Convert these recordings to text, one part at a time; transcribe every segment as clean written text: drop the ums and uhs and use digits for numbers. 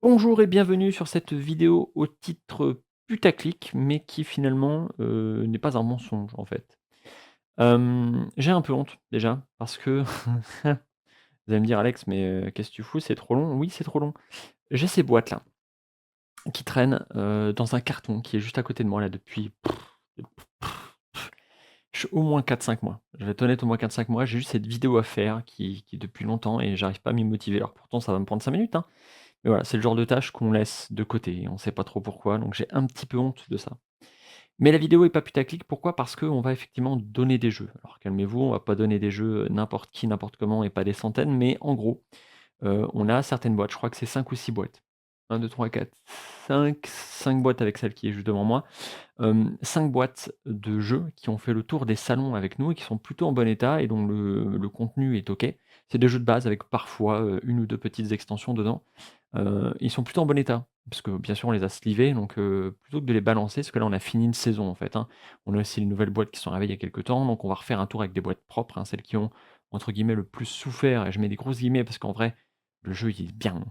Bonjour et bienvenue sur cette vidéo au titre putaclic, mais qui finalement, n'est pas un mensonge en fait. J'ai un peu honte déjà parce que vous allez me dire: «Alex, mais qu'est-ce que tu fous? C'est trop long». Oui, c'est trop long. J'ai ces boîtes-là qui traînent, dans un carton qui est juste à côté de moi là depuis au moins 4 5 mois. Je vais être honnête, au moins 4 5 mois. J'ai juste cette vidéo à faire qui depuis longtemps et j'arrive pas à m'y motiver. Alors pourtant ça va me prendre 5 minutes, hein. Mais voilà, c'est le genre de tâche qu'on laisse de côté, on sait pas trop pourquoi, donc j'ai un petit peu honte de ça. Mais la vidéo est pas putaclic, pourquoi? Parce qu'on va effectivement donner des jeux. Alors calmez-vous, on va pas donner des jeux, n'importe qui, n'importe comment et pas des centaines, mais en gros, on a certaines boîtes, je crois que c'est 5 ou 6 boîtes. 1, 2, 3, 4, 5 boîtes avec celle qui est juste devant moi. 5 boîtes de jeux qui ont fait le tour des salons avec nous et qui sont plutôt en bon état et dont le contenu est OK. C'est des jeux de base avec parfois, 1 ou 2 petites extensions dedans. Ils sont plutôt en bon état, parce que bien sûr on les a slivés donc plutôt que de les balancer, parce que là on a fini une saison en fait, hein. On a aussi les nouvelles boîtes qui sont arrivées il y a quelque temps, donc on va refaire un tour avec des boîtes propres, hein, celles qui ont entre guillemets «le plus souffert» et je mets des grosses guillemets parce qu'en vrai, le jeu il est bien.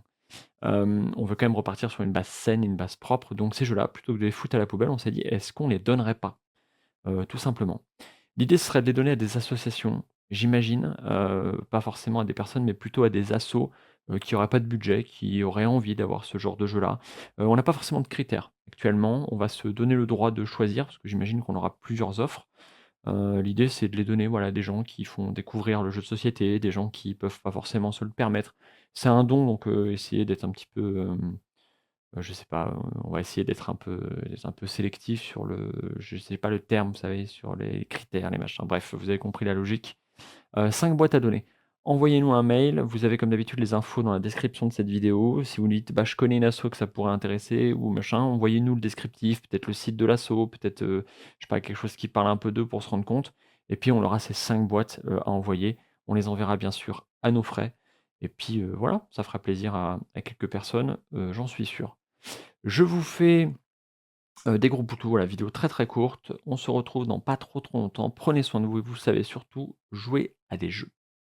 On veut quand même repartir sur une base saine, une base propre, donc ces jeux-là, plutôt que de les foutre à la poubelle, on s'est dit: «Est-ce qu'on les donnerait pas?» Tout simplement. L'idée, ce serait de les donner à des associations, j'imagine, pas forcément à des personnes, mais plutôt à des assos, qui auraient pas de budget, qui auraient envie d'avoir ce genre de jeu-là. On n'a pas forcément de critères. Actuellement, on va se donner le droit de choisir, parce que j'imagine qu'on aura plusieurs offres. L'idée, c'est de les donner, voilà, à des gens qui font découvrir le jeu de société, des gens qui peuvent pas forcément se le permettre. C'est un don, donc essayer d'être un petit peu, je sais pas, on va essayer d'être un peu sélectif sur le je sais pas le terme, vous savez, sur les critères, les machins. Bref, vous avez compris la logique. 5 boîtes à donner. Envoyez-nous un mail, vous avez comme d'habitude les infos dans la description de cette vidéo. Si vous nous dites: «Bah, je connais une asso que ça pourrait intéresser» ou machin, envoyez-nous le descriptif, peut-être le site de l'asso, peut-être, je sais pas, quelque chose qui parle un peu d'eux pour se rendre compte et puis on aura ces 5 boîtes, à envoyer. On les enverra bien sûr à nos frais et puis, voilà, ça fera plaisir à quelques personnes, j'en suis sûr. Je vous fais, des gros poutous, voilà, vidéo très, très courte. On se retrouve dans pas trop, trop longtemps. Prenez soin de vous et vous savez surtout jouer à des jeux.